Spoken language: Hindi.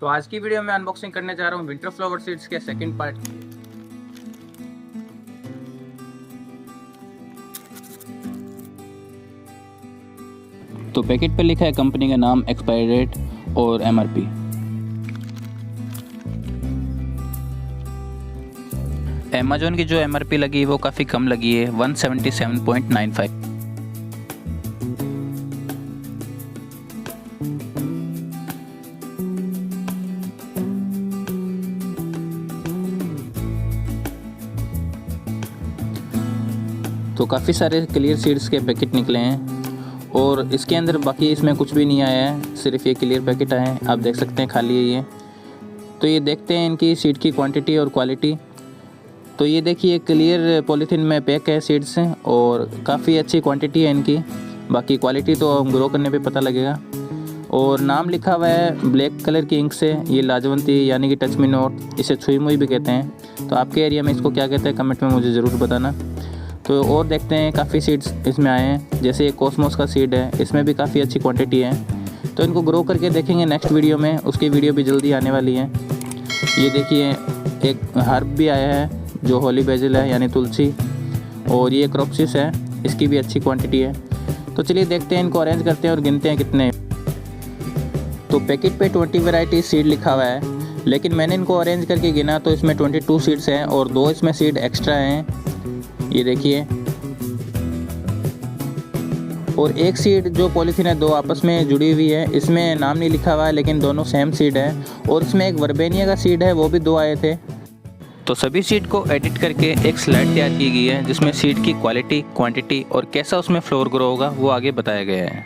तो आज की वीडियो में अनबॉक्सिंग करने जा रहा हूँ विंटर फ्लावर सीड्स के सेकंड पार्ट। तो पैकेट पर लिखा है कंपनी का नाम, एक्सपायरी डेट और एमआरपी। अमेज़न की जो एमआरपी लगी वो काफ़ी कम लगी है, 177.95। तो काफ़ी सारे क्लियर सीड्स के पैकेट निकले हैं और इसके अंदर बाकी इसमें कुछ भी नहीं आया है, सिर्फ ये क्लियर पैकेट आए हैं। आप देख सकते हैं खाली है ये। तो ये देखते हैं इनकी सीड की क्वांटिटी और क्वालिटी। तो ये देखिए क्लियर पॉलीथीन में पैक है सीड्स और काफ़ी अच्छी क्वांटिटी है इनकी। बाकी क्वालिटी तो ग्रो करने पे पता लगेगा। और नाम लिखा हुआ है ब्लैक कलर की इंक से, ये लाजवंती यानी कि टच मी नॉट, इसे छुई मुई भी कहते हैं। तो आपके एरिया में इसको क्या कहते हैं कमेंट में मुझे ज़रूर बताना। तो और देखते हैं काफ़ी सीड्स इसमें आए हैं, जैसे एक कॉस्मोस का सीड है, इसमें भी काफ़ी अच्छी क्वांटिटी है। तो इनको ग्रो करके देखेंगे नेक्स्ट वीडियो में, उसकी वीडियो भी जल्दी आने वाली है। ये देखिए एक हर्ब भी आया है जो होली बेजिल है यानी तुलसी, और ये क्रॉप्सिस है, इसकी भी अच्छी क्वांटिटी है। तो चलिए देखते हैं, इनको अरेंज करते हैं और गिनते हैं कितने। तो पैकेट पे 20 वैरायटी सीड लिखा हुआ है, लेकिन मैंने इनको अरेंज करके गिना तो इसमें 22 सीड्स हैं और 2 इसमें सीड एक्स्ट्रा हैं, ये देखिए। और एक सीड जो पॉलीथीन है 2 आपस में जुड़ी हुई है, इसमें नाम नहीं लिखा हुआ है लेकिन दोनों सेम सीड है। और इसमें एक वर्बेनिया का सीड है, वो भी 2 आए थे। तो सभी सीड को एडिट करके एक स्लाइड तैयार की गई है जिसमें सीड की क्वालिटी, क्वांटिटी और कैसा उसमें फ्लोर ग्रो होगा वो आगे बताया गया है।